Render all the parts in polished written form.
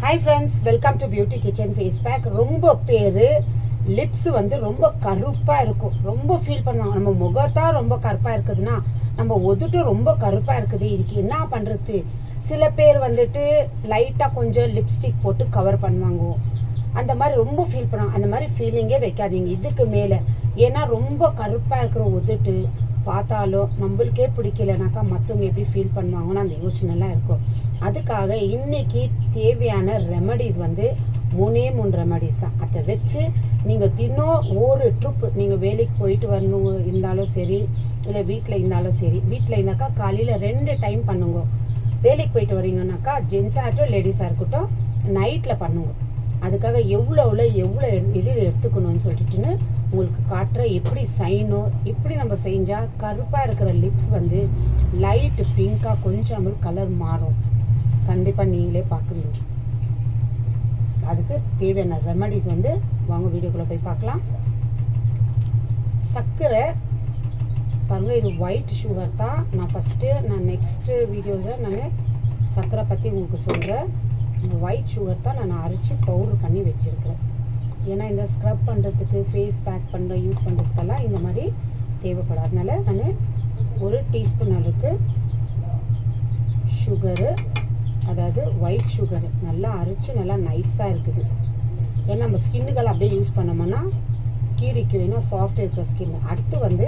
Hi friends, welcome to beauty kitchen face pack. ரொம்ப பேர் lips வந்து ரொம்ப கருப்பாக இருக்கும். ரொம்ப ஃபீல் பண்ணுவாங்க, நம்ம முகத்தான் ரொம்ப கருப்பாக இருக்குதுன்னா நம்ம உதட்டு ரொம்ப கருப்பாக இருக்குது, இதுக்கு என்ன பண்ணுறது. சில பேர் வந்துட்டு லைட்டாக கொஞ்சம் லிப்ஸ்டிக் போட்டு கவர் பண்ணுவாங்க. அந்த மாதிரி ரொம்ப ஃபீல் பண்ணுவாங்க. அந்த மாதிரி ஃபீலிங்கே வைக்காதீங்க இதுக்கு மேலே. ஏன்னா ரொம்ப கருப்பாக இருக்கிற உதட்டு பார்த்தாலும் நம்மளுக்கே பிடிக்கலனாக்கா மற்றவங்க எப்படி ஃபீல் பண்ணுவாங்கன்னு அந்த யோசனைலாம் இருக்கும். அதுக்காக இன்னைக்கு தேவையான ரெமடிஸ் வந்து 3 ரெமடிஸ் தான். அதை வச்சு நீங்கள் தினம் ஒரு ட்ரிப் நீங்கள் வேலைக்கு போயிட்டு வரணும் இருந்தாலும் சரி, இல்லை வீட்டில் இருந்தாலும் சரி. வீட்டில் இருந்தாக்கா காலையில் 2 டைம் பண்ணுங்க. வேலைக்கு போயிட்டு வரீங்கன்னாக்கா ஜென்ஸாக இருக்கட்டும் லேடிஸாக இருக்கட்டும் நைட்டில் பண்ணுங்க. அதுக்காக எவ்வளோ இது எடுத்துக்கணும்னு சொல்லிட்டுன்னு உங்களுக்கு காட்டுற எப்படி செய்யணும். இப்படி நம்ம செஞ்சால் கருப்பாக இருக்கிற லிப்ஸ் வந்து லைட் பிங்காக கொஞ்சம் கலர் மாறும். கண்டிப்பாக நீங்களே பார்க்குவீங்க. அதுக்கு தேவையான ரெமடிஸ் வந்து வாங்க வீடியோக்குள்ளே போய் பார்க்கலாம். சர்க்கரை பாருங்கள், இது ஒயிட் சுகர் தான். நான் நெக்ஸ்ட்டு வீடியோவில் நான் சர்க்கரை பற்றி உங்களுக்கு சொல்கிறேன். இந்த ஒயிட் சுகர் தான் நான் அரைச்சி பவுடர் பண்ணி வச்சுருக்கிறேன். ஏன்னா இந்த ஸ்க்ரப் பண்ணுறதுக்கு, ஃபேஸ் பேக் யூஸ் பண்ணுறதுக்கெல்லாம் இந்த மாதிரி தேவைப்படும். அதனால நான் 1 டீஸ்பூன் அளவுக்கு சுகரு, அதாவது ஒயிட் சுகரு நல்லா அரைச்சி நல்லா நைஸாக இருக்குது. ஏன்னா நம்ம ஸ்கின்னுக்கெல்லாம் அப்படியே யூஸ் பண்ணோம்னா கீரிக்கு வேணும், சாஃப்ட் இருக்கிற ஸ்கின். அடுத்து வந்து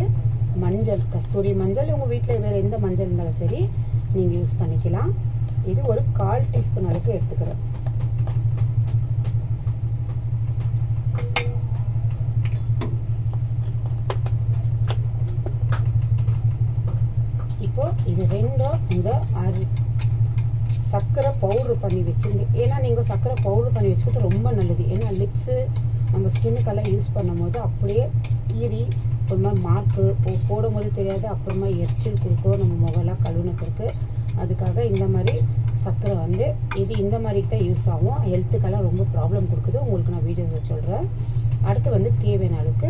மஞ்சள், கஸ்தூரி மஞ்சள். உங்கள் வீட்டில் வேறு எந்த மஞ்சள் இருந்தாலும் சரி நீங்கள் யூஸ் பண்ணிக்கலாம். இது ஒரு 1/4 டீஸ்பூன் அளவுக்கு எடுத்துக்கிறேன். இப்போ இது ரெண்டும் இந்த சர்க்கரை பவுட்ரு பண்ணி வச்சுருங்க. ஏன்னா நீங்கள் சர்க்கரை பவுட்ரு பண்ணி வச்சுக்கிறது ரொம்ப நல்லது. ஏன்னா லிப்ஸு நம்ம ஸ்கின்னுக்கெல்லாம் யூஸ் பண்ணும் போது அப்படியே கீறி ஒரு மாதிரி மார்க்கு போடும் போது தெரியாது, அப்புறமா எரிச்சல் கொடுக்கும் நம்ம முகலாம் கழுவுனதுக்கு. அதுக்காக இந்த மாதிரி சர்க்கரை வந்து இது இந்த மாதிரி தான் யூஸ் ஆகும். ஹெல்த்துக்கெல்லாம் ரொம்ப ப்ராப்ளம் கொடுக்குது. உங்களுக்கு நான் வீடியோஸில் சொல்கிறேன். அடுத்து வந்து தேவையான அளவுக்கு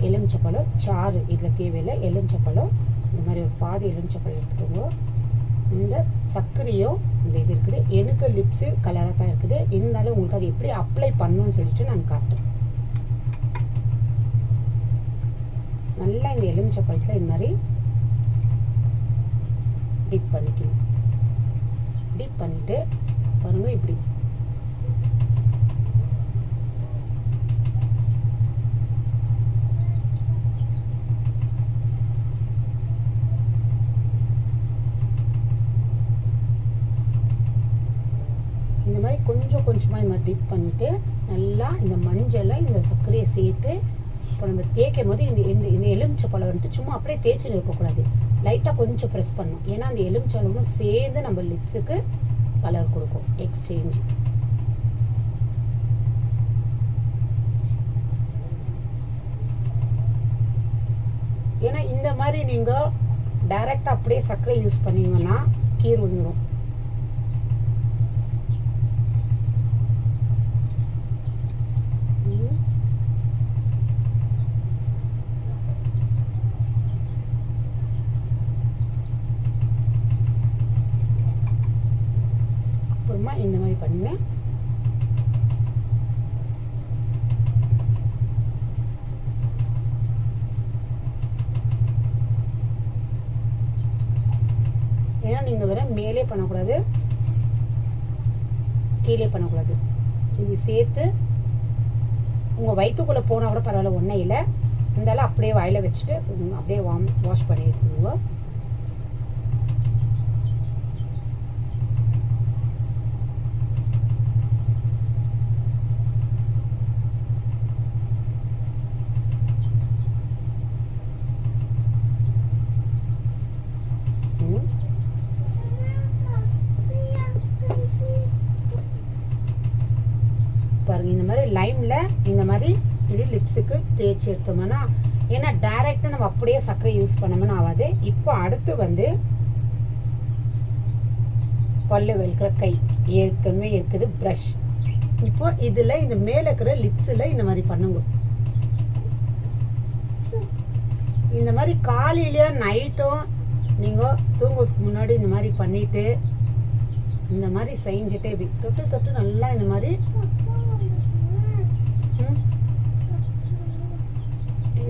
எலுமிச்சப்பழம் சாறு. இதில் தேவையில்லை, எலுமிச்சப்பழம் இந்த மாதிரி ஒரு பாதி எலுமிச்சப்பழம் எடுத்துக்கோங்க. இந்த சர்க்கரையும் இந்த இது இருக்குது. எனக்கு லிப்ஸு கலராக தான் இருக்குது, இருந்தாலும் உங்களுக்கு அது எப்படி அப்ளை பண்ணணும்னு சொல்லிட்டு நான் காட்டுறேன். நல்லா இந்த எலுமிச்சப்பழத்தில் இந்த மாதிரி டிப் பண்ணிக்கணும். டிப் பண்ணிவிட்டு பாருங்கள், இப்படி இந்த மாதிரி கொஞ்சமாக இந்த மாதிரி டிப் பண்ணிவிட்டு நல்லா இந்த மஞ்சளை இந்த சர்க்கரையை சேர்த்து இப்போ நம்ம தேய்க்கும் போது இந்த எலுமிச்சப்பழம் வந்துட்டு சும்மா அப்படியே தேய்ச்சின்னு இருக்கக்கூடாது, லைட்டாக கொஞ்சம் ப்ரெஸ் பண்ணணும். ஏன்னா அந்த எலுமிச்சப்பழமும் சேர்ந்து நம்ம லிப்ஸுக்கு கலர் கொடுக்கும், எக்ஸ்சேஞ்ச். ஏன்னா இந்த மாதிரி நீங்கள் டைரெக்டாக அப்படியே சர்க்கரை யூஸ் பண்ணீங்கன்னா கீர் விழுந்துடும். அப்புறமா இந்த மாதிரி பண்ணேன். ஏன்னா நீங்கள் வேற மேலே பண்ணக்கூடாது, கீழே பண்ணக்கூடாது. இது சேர்த்து உங்கள் வயிற்றுக்குள்ளே போனால் கூட பரவாயில்ல, ஒன்றும் இல்லை. இருந்தாலும் அப்படியே வாயில் வச்சுட்டு அப்படியே வாஷ் பண்ணி எடுத்துக்கோங்க. பாருங்க, இந்த மாதிரி லைமில் இந்த மாதிரி இது லிப்ஸுக்கு தேய்ச்சி எடுத்தோம்னா, ஏன்னா டைரெக்டாக நம்ம அப்படியே சர்க்கரை யூஸ் பண்ணோம்னா ஆகாது. இப்போ அடுத்து வந்து பல்லு வெளுக்கிற கை ஏற்கனவே இருக்குது ப்ரஷ். இப்போ இதில் இந்த மேலே இருக்கிற லிப்ஸில் இந்த மாதிரி பண்ணுங்க. இந்த மாதிரி காலையிலையோ நைட்டும் நீங்கள் தூங்குறதுக்கு முன்னாடி இந்த மாதிரி பண்ணிவிட்டு இந்த மாதிரி செஞ்சுட்டே இப்படி தொட்டு தொட்டு நல்லா இந்த மாதிரி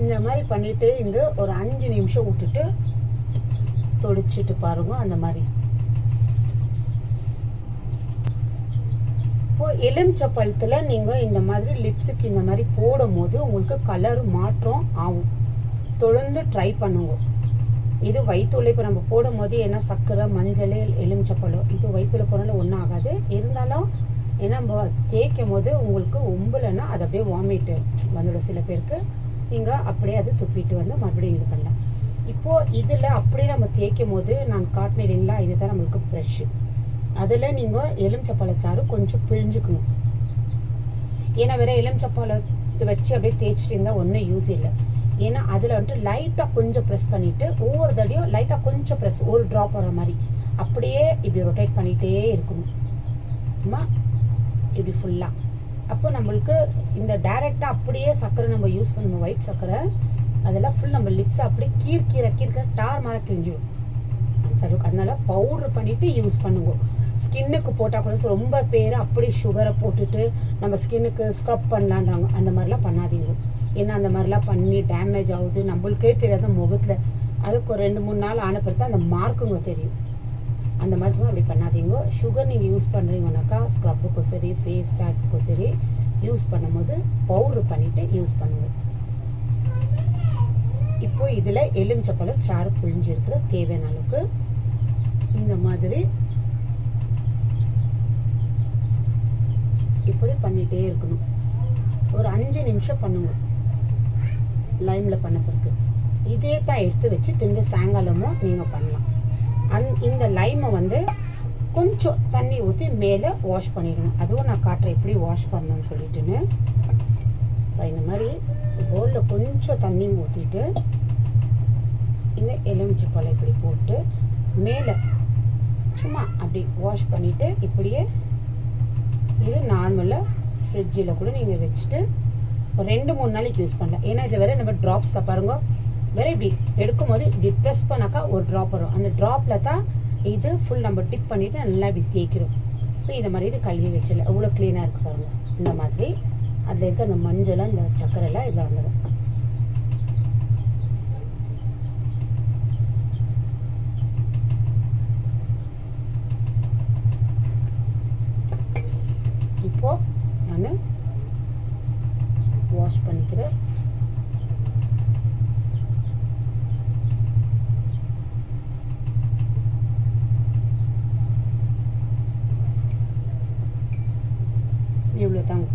இந்த மாதிரி பண்ணிட்டு இந்த ஒரு 5 நிமிஷம் விட்டுட்டு தொடிச்சிட்டு பாருங்க. அந்த மாதிரி இப்போ எலுமிச்சை பழத்துல நீங்க இந்த மாதிரி லிப்ஸுக்கு இந்த மாதிரி போடும் போது உங்களுக்கு கலர் மாற்றம் ஆகும். தொடர்ந்து ட்ரை பண்ணுங்க. இது வயிற்றுல இப்போ நம்ம போடும் போது ஏன்னா சர்க்கரை, மஞ்சள், எலுமிச்சப்பழம் இது வயிற்றுல போனாலும் ஒன்றும் ஆகாது. இருந்தாலும் ஏன்னா நம்ம தேய்க்கும் போது உங்களுக்கு ஒம்பலைன்னா அது அப்படியே வாமிட்டு வந்துடும். சில பேருக்கு நீங்கள் அப்படியே அது துப்பிட்டு வந்து மறுபடியும் இது பண்ணலாம். இப்போது இதில் அப்படியே நம்ம தேய்க்கும் போது நான் காட்டினேன் இல்லைங்களா, இதுதான் நம்மளுக்கு ப்ரெஷ்ஷு. அதில் நீங்கள் எலுமிச்சப்பழச்சாறு கொஞ்சம் பிழிஞ்சுக்கணும். ஏன்னா வேற எலுமிச்சப்பழத்தை வச்சு அப்படியே தேய்ச்சிட்டு இருந்தால் ஒன்றும் யூஸ் இல்லை. ஏன்னா அதில் வந்துட்டு லைட்டாக கொஞ்சம் ப்ரெஸ் பண்ணிவிட்டு ஒவ்வொரு தடையும் லைட்டாக கொஞ்சம் ப்ரெஸ், ஒரு ட்ராப் வர மாதிரி அப்படியே இப்படி ரொட்டேட் பண்ணிகிட்டே இருக்கணும். இப்படி ஃபுல்லாக. அப்போ நம்மளுக்கு இந்த டைரெக்டாக அப்படியே சர்க்கரை நம்ம யூஸ் பண்ணணும், ஒயிட் சர்க்கரை அதெல்லாம் ஃபுல் நம்ம லிப்ஸை அப்படியே கீர்க்கிற டார் மாதிரி கிழிஞ்சிடும் அந்த அளவுக்கு. அதனால பவுட்ரு பண்ணிவிட்டு யூஸ் பண்ணுங்க. ஸ்கின்னுக்கு போட்டால் கூட ரொம்ப பேர் அப்படியே சுகரை போட்டுட்டு நம்ம ஸ்கின்னுக்கு ஸ்க்ரப் பண்ணலான்றாங்க. அந்த மாதிரிலாம் பண்ணாதீங்க. ஏன்னா அந்த மாதிரிலாம் பண்ணி டேமேஜ் ஆகுது, நம்மளுக்கே தெரியாத முகத்தில். அதுக்கு ஒரு 2-3 நாள் ஆன பிறகு அந்த மார்க்குங்க தெரியும். அந்த மாதிரி அப்படி பண்ணாதீங்க. சுகர் நீங்கள் யூஸ் பண்ணுறீங்கன்னாக்கா ஸ்க்ரப்புக்கும் சரி ஃபேஸ் பேக்குக்கும் சரி யூஸ் பண்ணும்போது பவுட்ரு பண்ணிவிட்டு யூஸ் பண்ணுங்க. இப்போ இதில் எலுமிச்சப்பழம் சாறு புழிஞ்சிருக்கிற தேவையான அளவுக்கு இந்த மாதிரி இப்படி பண்ணிகிட்டே இருக்கணும். ஒரு 5 நிமிஷம் பண்ணுங்க லைமில் பண்ண பிறகு. இதே தான் எடுத்து வச்சு திரும்பி சாயங்காலமும் நீங்கள் பண்ணலாம். இந்த லைமை வந்து கொஞ்சம் தண்ணி ஊற்றி மேலே வாஷ் பண்ணிடணும். அதுவும் நான் காட்டுறேன் எப்படி வாஷ் பண்ணணும்னு சொல்லிட்டுன்னு. இந்த மாதிரி பவுலில் கொஞ்சம் தண்ணி ஊற்றிட்டு இந்த எலுமிச்சை பழம் இப்படி போட்டு மேலே சும்மா அப்படி வாஷ் பண்ணிவிட்டு இப்படியே இது நார்மலாக ஃப்ரிட்ஜில் கூட நீங்கள் வச்சுட்டு ஒரு 2-3 நாளைக்கு யூஸ் பண்ணலாம். ஏன்னா இதில் வேறு நம்ம ட்ராப்ஸ் தான் பாருங்க, வேறு இப்படி எடுக்கும் போது இப்படி ப்ரெஸ் பண்ணாக்கா ஒரு ட்ராப் வரும். அந்த ட்ராப்பில் தான் இது ஃபுல் நம்ம டிப் பண்ணிவிட்டு நல்லா இப்படி தேய்க்கிறோம். இப்போ இந்த மாதிரி இது கழுவி வச்சிடல எவ்வளோ க்ளீனாக இருக்குது பாருங்கள். இந்த மாதிரி அதில் இருக்க அந்த மஞ்சள் இந்த சர்க்கரைலாம் இதில் வந்துடும். இப்போது நான் வாஷ் பண்ணிக்கிறேன். இவ்வளோ தாங்க.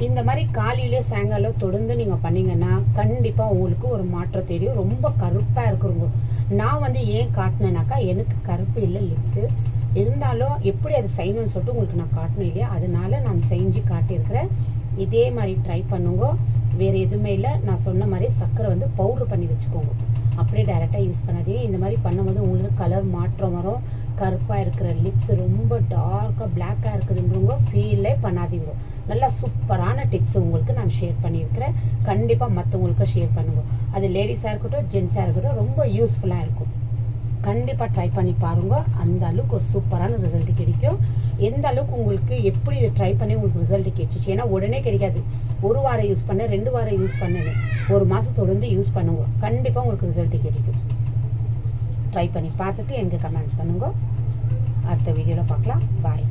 இந்த மாதிரி காலையிலே சாயங்காலம் தொடர்ந்து நீங்கள் பண்ணிங்கன்னா கண்டிப்பாக உங்களுக்கு ஒரு மாற்றம் தெரியும். ரொம்ப கருப்பாக இருக்கிறவங்க நான் வந்து ஏன் காட்டினேனாக்கா எனக்கு கருப்பு இல்லை லிப்ஸு, இருந்தாலும் எப்படி அது செய்யணும்னு சொல்லிட்டு உங்களுக்கு நான் காட்டணும் இல்லையா, அதனால நான் செஞ்சு காட்டியிருக்கிறேன். இதே மாதிரி ட்ரை பண்ணுங்க. வேறு எதுவுமே இல்லை, நான் சொன்ன மாதிரி சர்க்கரை வந்து பவுட்ரு பண்ணி வச்சுக்கோங்க. அப்படியே டைரெக்டாக யூஸ் பண்ணாதீங்க. இந்த மாதிரி பண்ணும்போது உங்களுக்கு கலர் மாற்றம் வரும். கருப்பாக இருக்கிற லிப்ஸ் ரொம்ப டார்க்காக பிளாக்காக இருக்குதுன்றவங்க ஃபீலே பண்ணாதீங்க. நல்லா சூப்பரான டிப்ஸ் உங்களுக்கு நான் ஷேர் பண்ணியிருக்கிறேன். கண்டிப்பாக மற்றவங்களுக்கு ஷேர் பண்ணுங்க. அது லேடிஸாக இருக்கட்டும் ஜென்ஸாக இருக்கட்டும் ரொம்ப யூஸ்ஃபுல்லாக இருக்கும். கண்டிப்பாக ட்ரை பண்ணி பாருங்க. அந்த அளவுக்கு ஒரு சூப்பரான ரிசல்ட் கிடைக்கும். எந்த அளவுக்கு உங்களுக்கு எப்படி இதை ட்ரை பண்ணி உங்களுக்கு ரிசல்ட் கிடைச்சிச்சு, ஏன்னா உடனே கிடைக்காது. 1 வாரம் யூஸ் பண்ண 2 வாரம் யூஸ் பண்ணுவேன், 1 மாதம் தொடர்ந்து யூஸ் பண்ணுங்க. கண்டிப்பாக உங்களுக்கு ரிசல்ட் கிடைக்கும். ட்ரை பண்ணி பார்த்துட்டு எனக்கு கமெண்ட்ஸ் பண்ணுங்க. அடுத்த வீடியோவில் பார்க்கலாம். பாய்.